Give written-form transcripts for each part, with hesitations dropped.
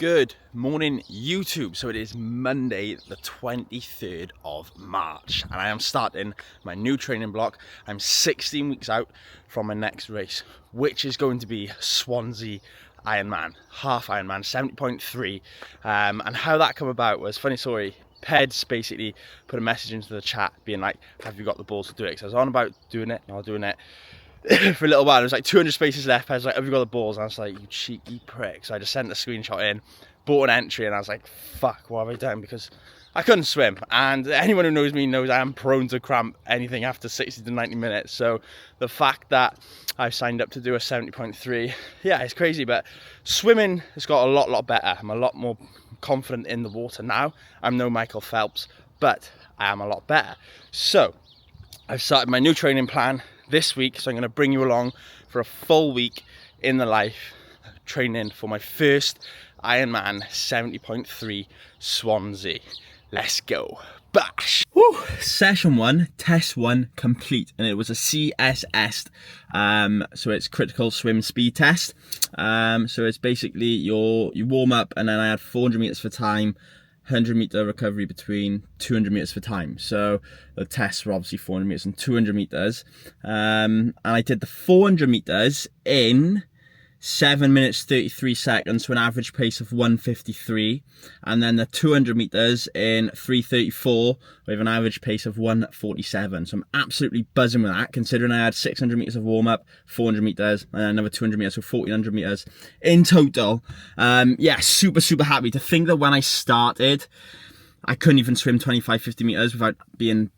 Good morning, YouTube. So it is Monday, the 23rd of March, and I am starting my new training block. I'm 16 weeks out from my next race, which is going to be Swansea Ironman, half Ironman, 70.3. And how that come about was, funny story, Peds basically put a message into the chat being like, have you got the balls to do it? So I was on about doing it, and I was doing it for a little while. There was like 200 spaces left. I was like, have you got the balls? And I was like, you cheeky prick. So I just sent a screenshot in, bought an entry, and I was like, fuck, what have I done? Because I couldn't swim, and anyone who knows me knows I am prone to cramp anything after 60 to 90 minutes. So the fact that I've signed up to do a 70.3, yeah, it's crazy. But swimming has got a lot better. I'm a lot more confident in the water now. I'm no Michael Phelps, but I am a lot better. So I've started my new training plan this week, so I'm going to bring you along for a full week in the life training for my first Ironman 70.3 Swansea. Let's go. Bash! Woo! Session 1, test 1 complete, and it was a CSS, so it's critical swim speed test. So it's basically you warm up, and then I had 400 meters for time, 100 meter recovery between 200 meters for time. So the tests were obviously 400 meters and 200 meters. And I did the 400 meters in 7 minutes 33 seconds to an average pace of 1:53, and then the 200 meters in 3:34 with an average pace of 1:47. So I'm absolutely buzzing with that, considering I had 600 meters of warm up, 400 meters, and another 200 meters, so 1400 meters in total. Yeah, super happy to think that when I started, I couldn't even swim 25-50 meters without being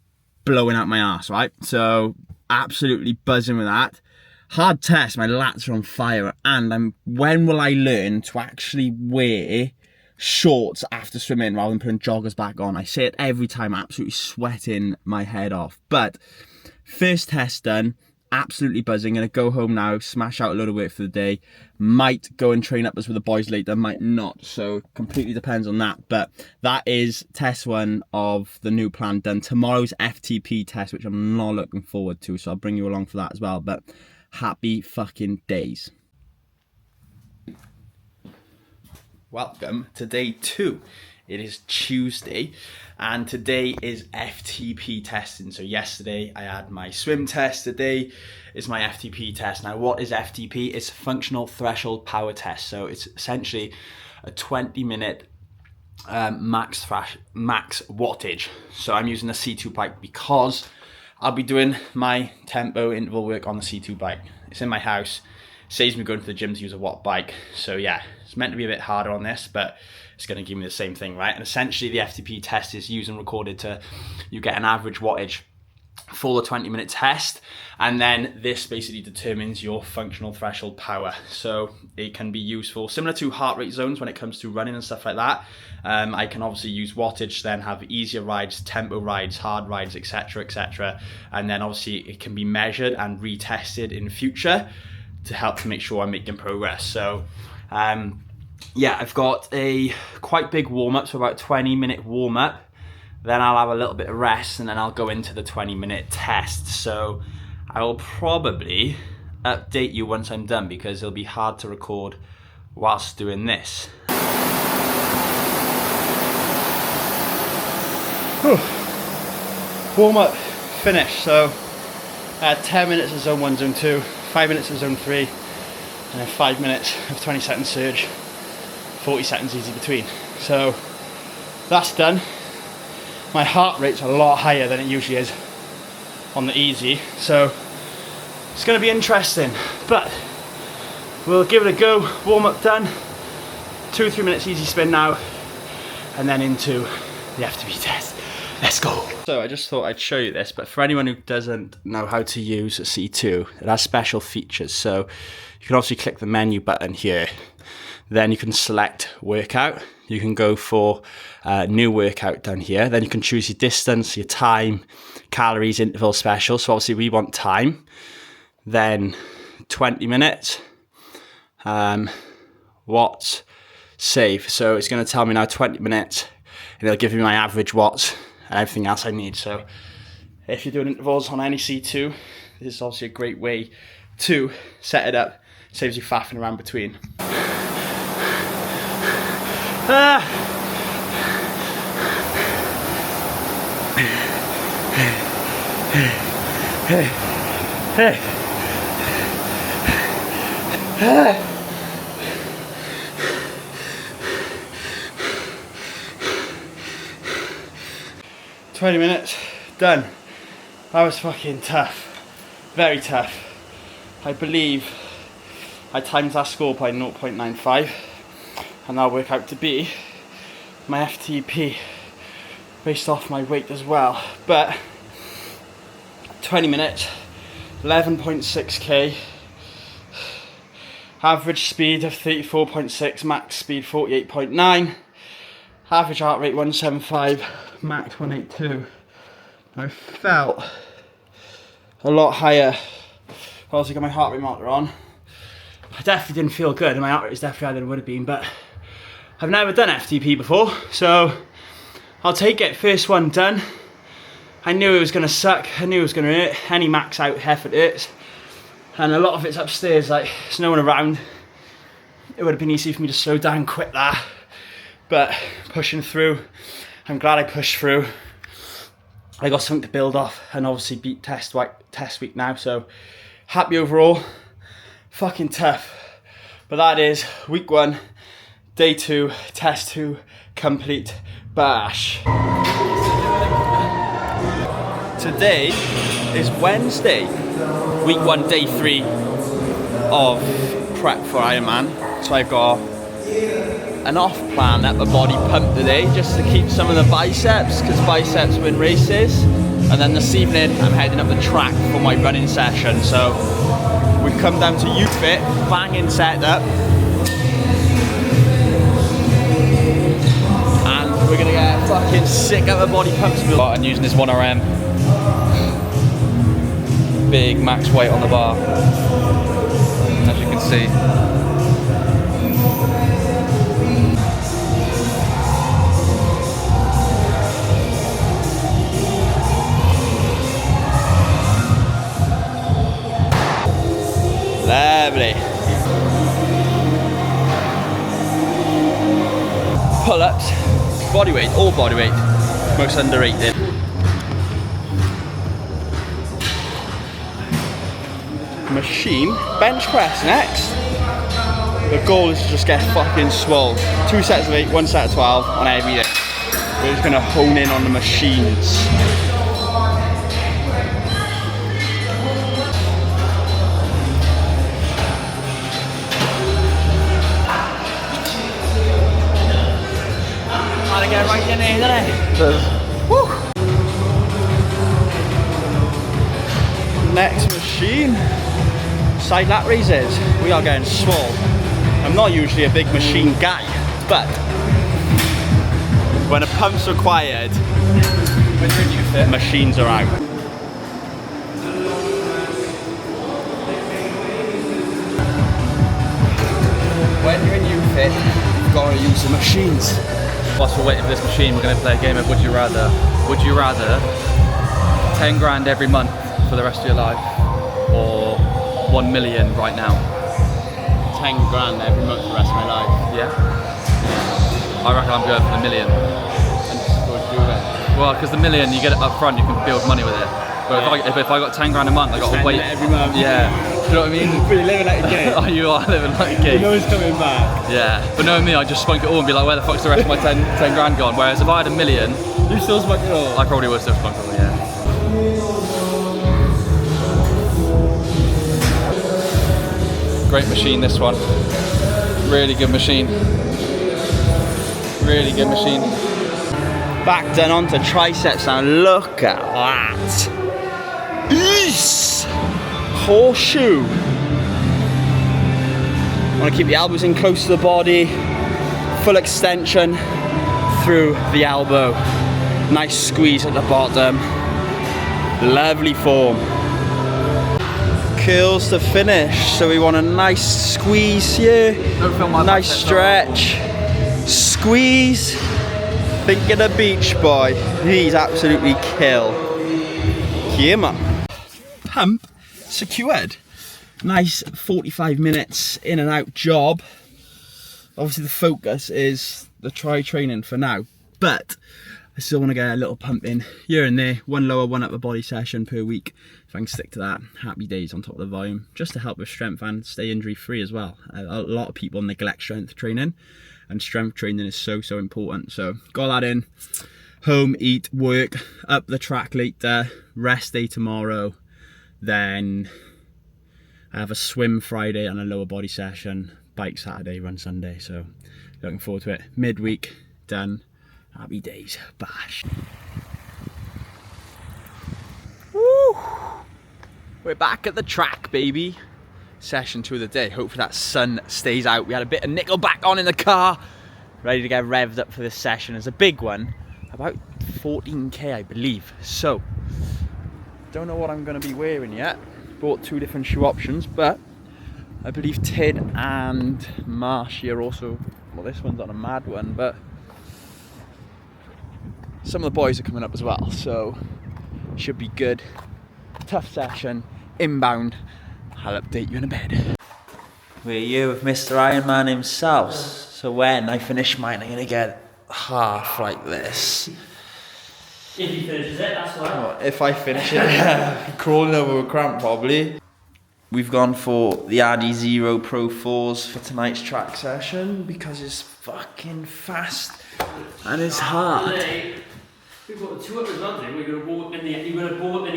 blowing out my ass, right? So absolutely buzzing with that. Hard test, my lats are on fire, and when will I learn to actually wear shorts after swimming rather than putting joggers back on? I say it every time, absolutely sweating my head off. But first test done, absolutely buzzing. Gonna go home now, smash out a load of work for the day. Might go and train uppers with the boys later, might not, so completely depends on that. But that is test 1 of the new plan done. Tomorrow's FTP test, which I'm not looking forward to, so I'll bring you along for that as well. But happy fucking days. Welcome to day 2. It is Tuesday, and today is FTP testing. So yesterday I had my swim test, today is my FTP test. Now what is FTP? It's functional threshold power test. So it's essentially a 20-minute max wattage. So I'm using a C2 bike because I'll be doing my tempo interval work on the C2 bike. It's in my house. Saves me going to the gym to use a watt bike. So yeah, it's meant to be a bit harder on this, but it's going to give me the same thing, right? And essentially the FTP test is used and recorded to, you get an average wattage for the 20-minute test, and then this basically determines your functional threshold power. So it can be useful, similar to heart rate zones when it comes to running and stuff like that. I can obviously use wattage, then have easier rides, tempo rides, hard rides, etc. And then obviously it can be measured and retested in future to help to make sure I'm making progress. So yeah, I've got a quite big warm-up, so about 20-minute warm-up. Then I'll have a little bit of rest, and then I'll go into the 20-minute test. So I will probably update you once I'm done, because it'll be hard to record whilst doing this. Warm up finished. So I had 10 minutes of zone 1, zone 2, 5 minutes of zone 3, and then 5 minutes of 20-second surge, 40 seconds easy between. So that's done. My heart rate's a lot higher than it usually is on the easy, so it's going to be interesting, but we'll give it a go. Warm up done, 2-3 minutes easy spin now, and then into the FTP test. Let's go. So I just thought I'd show you this, but for anyone who doesn't know how to use a C2, it has special features. So you can obviously click the menu button here, then you can select workout. You can go for new workout down here. Then you can choose your distance, your time, calories, interval, special. So obviously we want time. Then 20 minutes. Watts, save. So it's going to tell me now 20 minutes, and it'll give me my average watts and everything else I need. So if you're doing intervals on any C2, this is obviously a great way to set it up. Saves you faffing around between. Hey. 20 minutes, done. That was fucking tough. Very tough. I believe I timed that score by 0.95 and that'll work out to be my FTP based off my weight as well. But 20 minutes, 11.6k, average speed of 34.6, max speed 48.9, average heart rate 175, max 182. I felt a lot higher. I also got my heart rate monitor on. I definitely didn't feel good and my heart rate was definitely higher than it would have been, but I've never done FTP before, so I'll take it. First one done. I knew it was going to suck, I knew it was going to hurt. Any max out effort hurts. And a lot of it's upstairs, like there's no one around. It would have been easy for me to slow down and quit that. But pushing through, I'm glad I pushed through. I got something to build off and obviously beat test week now, so happy overall. Fucking tough. But that is week 1, day 2, test 2, complete bash. Today is Wednesday, week 1, day 3 of prep for Ironman. So I've got an off plan upper body pump today just to keep some of the biceps, because biceps win races. And then this evening I'm heading up the track for my running session. So we've come down to UFit, banging setup. And we're gonna get a fucking sick upper body pumps. And using this 1RM. Big max weight on the bar, as you can see. Lovely. Pull-ups, body weight, all body weight, most underrated. Machine bench press next. The goal is to just get fucking swole. 2 sets of 8, 1 set of 12 on every day. We're just gonna hone in on the machines. Gotta get right in here, doesn't it? Woo! Next machine. Side lat raises. We are getting swole. I'm not usually a big machine guy, but when a pump's required, machines are out. When you're in UFit, you've got to use the machines. Whilst we're waiting for this machine, we're going to play a game of Would You Rather. Would you rather 10 grand every month for the rest of your life, or 1 million right now? 10 grand every month for the rest of my life. Yeah? I reckon I'm going for the million. And just go do it. Well, because the million, you get it up front, you can build money with it. But Yeah. if I got 10 grand a month, I got to wait. Every month. Yeah. Do you know what I mean? You're living like a king. Oh, you are living like a king. You know it's coming back. Yeah. But knowing me, I just spunk it all and be like, where the fuck's the rest of my 10 grand gone? Whereas if I had a million, You still spunk it all? I probably would still spunk it all, yeah. Great machine, this one. Really good machine. Really good machine. Back then onto triceps now. Look at that. Eesh. Horseshoe. Want to keep the elbows in close to the body. Full extension through the elbow. Nice squeeze at the bottom. Lovely form. Curls to finish. So we want a nice squeeze here. Nice stretch. Squeeze. Think of the beach boy. He's absolutely kill. Yeah, man. Pump secured. Nice 45 minutes in and out job. Obviously the focus is the tri training for now, but I still want to get a little pump in here and there, one lower, one upper body session per week. If I can stick to that, happy days on top of the volume, just to help with strength and stay injury free as well. A lot of people neglect strength training, and strength training is so important. So got that in, home, eat, work, up the track later, rest day tomorrow, then I have a swim Friday and a lower body session, bike Saturday, run Sunday. So looking forward to it. Midweek done. Happy days, bash. Woo! We're back at the track, baby. Session 2 of the day. Hopefully that sun stays out. We had a bit of Nickelback on in the car. Ready to get revved up for this session. It's a big one. About 14k, I believe. So, don't know what I'm going to be wearing yet. Bought 2 different shoe options, but I believe Tid and Marsh here also. Well, this one's on a mad one, but some of the boys are coming up as well, so should be good. Tough session, inbound. I'll update you in a bit. We're here with Mr. Ironman himself. So when I finish mine, I'm gonna get half like this. If he finishes it, that's right. Oh, if I finish it, yeah, crawling over a cramp probably. We've gone for the Addy Zero Pro 4s for tonight's track session because it's fucking fast and it's hard. We've got the 2 up as well, dude. We're gonna ball up in the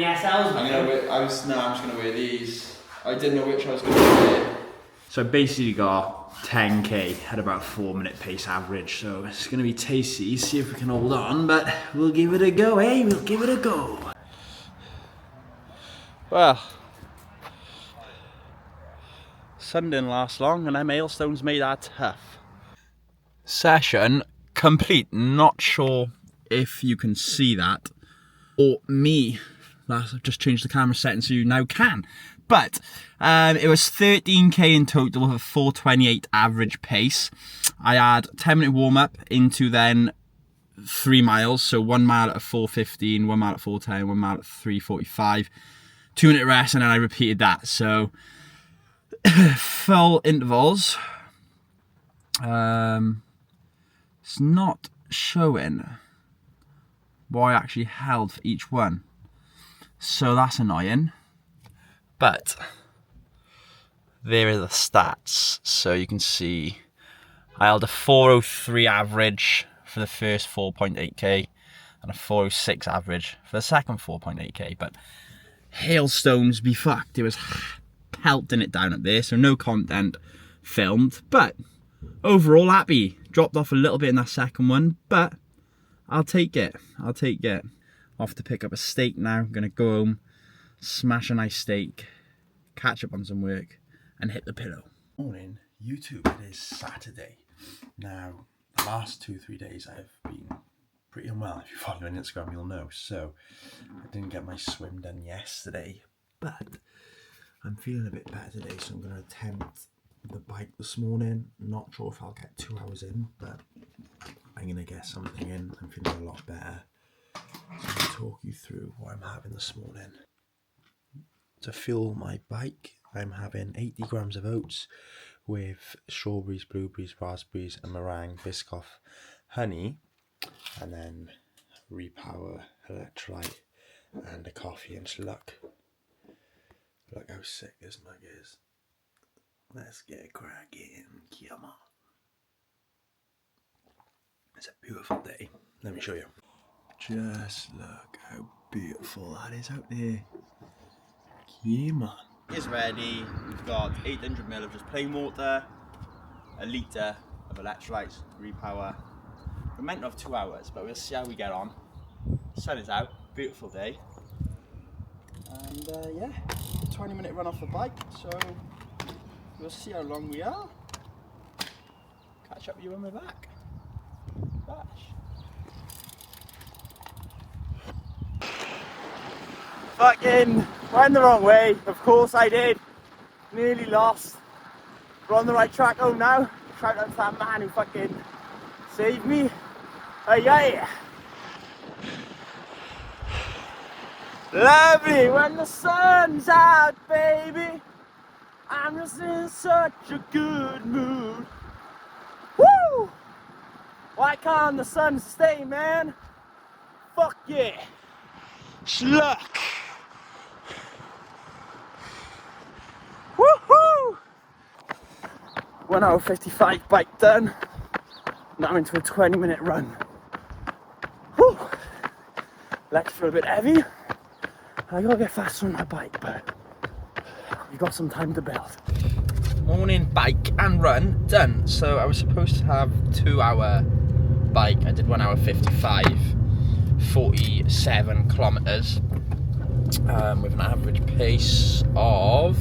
SLs. I'm just gonna wear these. I didn't know which I was gonna wear. So I basically got 10k at about 4-minute pace average. So it's gonna be tasty. See if we can hold on, but we'll give it a go, eh? We'll give it a go. Well, sun didn't last long, and them hailstones made that tough. Session complete. Not sure if you can see that, or me. I've just changed the camera setting so you now can. But it was 13k in total with a 4:28 average pace. I had 10-minute warm-up into then 3 miles. So 1 mile at 4:15, 1 mile at 4:10, 1 mile at 3:45. 2-minute rest, and then I repeated that. So full intervals. It's not showing what I actually held for each one, so that's annoying, but there are the stats. So you can see I held a 4:03 average for the first 4.8k and a 4:06 average for the second 4.8k, but hailstones be fucked. It was pelting it down up there, so no content filmed, but overall happy. Dropped off a little bit in that second one, but I'll take it. Off to pick up a steak now. I'm gonna go home, smash a nice steak, catch up on some work, and hit the pillow. Morning, YouTube. It is Saturday. Now, the last 2-3 days I've been pretty unwell. If you follow me on Instagram, you'll know. So, I didn't get my swim done yesterday, but I'm feeling a bit better today, so I'm gonna attempt the bike this morning. Not sure if I'll get 2 hours in, but I'm gonna get something in. I'm feeling a lot better. So I'm gonna talk you through what I'm having this morning. To fuel my bike, I'm having 80 grams of oats with strawberries, blueberries, raspberries, and meringue, Biscoff, honey, and then Repower, electrolyte, and a coffee. And just look how sick this mug is. Let's get cracking. Come on. It's a beautiful day. Let me show you. Just look how beautiful that is out there. Come on. It's ready. We've got 800ml of just plain water, a litre of electrolytes, Repower. We're meant to have 2 hours, but we'll see how we get on. Sun is out. Beautiful day. And yeah, 20-minute run off the bike. So we'll see how long we are. Catch up with you when we're back. Bash. Fucking went the wrong way. Of course I did. Nearly lost. We're on the right track home now. Shout out to that man who fucking saved me. Yeah. Lovely when the sun's out, baby. I'm just in such a good mood. Why can't the sun stay, man? Fuck yeah. Sluck. Woohoo! 1 hour 55 bike done. Now into a 20-minute run. Whew. Legs feel a bit heavy. I gotta get faster on my bike, but we've got some time to build. Morning bike and run done. So I was supposed to have 2 hour bike. I did 1 hour 55, 47 kilometers with an average pace of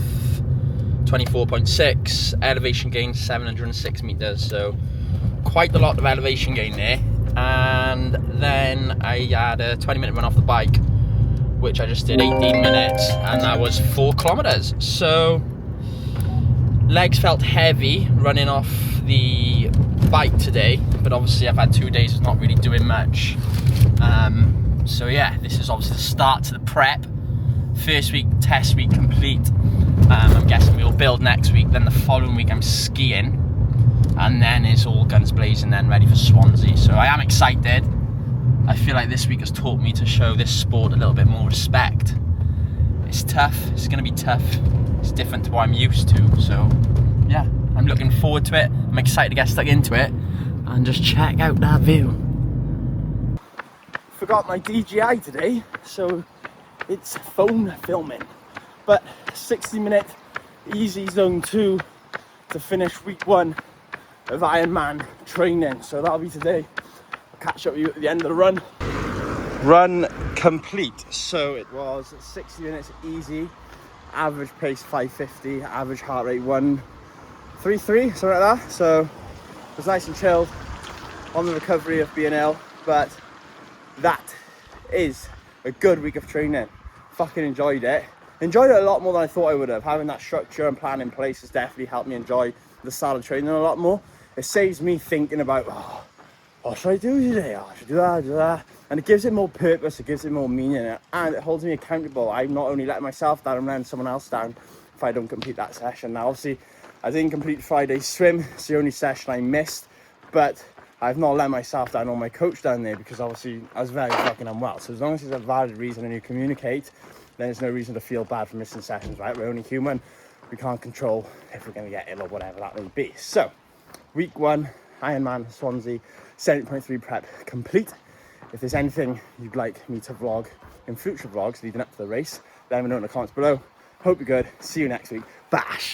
24.6, elevation gain 706 meters. So quite a lot of elevation gain there. And then I had a 20-minute run off the bike, which I just did 18 minutes, and that was 4 kilometers. So legs felt heavy running off the bike today, but obviously I've had 2 days of not really doing much. So yeah, this is obviously the start to the prep. First week, test week complete. I'm guessing we'll build next week, then the following week I'm skiing, and then it's all guns blazing, then ready for Swansea. So I am excited. I feel like this week has taught me to show this sport a little bit more respect. It's tough, it's gonna be tough. It's different to what I'm used to, so yeah, I'm looking forward to it. I'm excited to get stuck into it and just check out that view. Forgot my DJI today, so it's phone filming. But 60-minute easy zone 2 to finish week 1 of Ironman training. So that'll be today. I'll catch up with you at the end of the run. Run complete. So it was 60 minutes easy, average pace 550, average heart rate 133, something like that. So it was nice and chilled on the recovery of being ill, but that is a good week of training. Fucking enjoyed it. Enjoyed it a lot more than I thought I would have. Having that structure and plan in place has definitely helped me enjoy the style of training a lot more. It saves me thinking about, oh, what should I do today? Oh, I should do that. And it gives it more purpose, it gives it more meaning, and it holds me accountable. I'm not only letting myself down, I'm letting someone else down if I don't complete that session. Now, obviously, I didn't complete Friday's swim. It's the only session I missed, but I've not let myself down or my coach down there, because obviously I was very fucking unwell. So as long as there's a valid reason and you communicate, then there's no reason to feel bad for missing sessions, right? We're only human. We can't control if we're going to get ill or whatever that may be. So, week 1, Ironman Swansea 70.3 prep complete. If there's anything you'd like me to vlog in future vlogs leading up to the race, let me know in the comments below. Hope you're good. See you next week. Bash!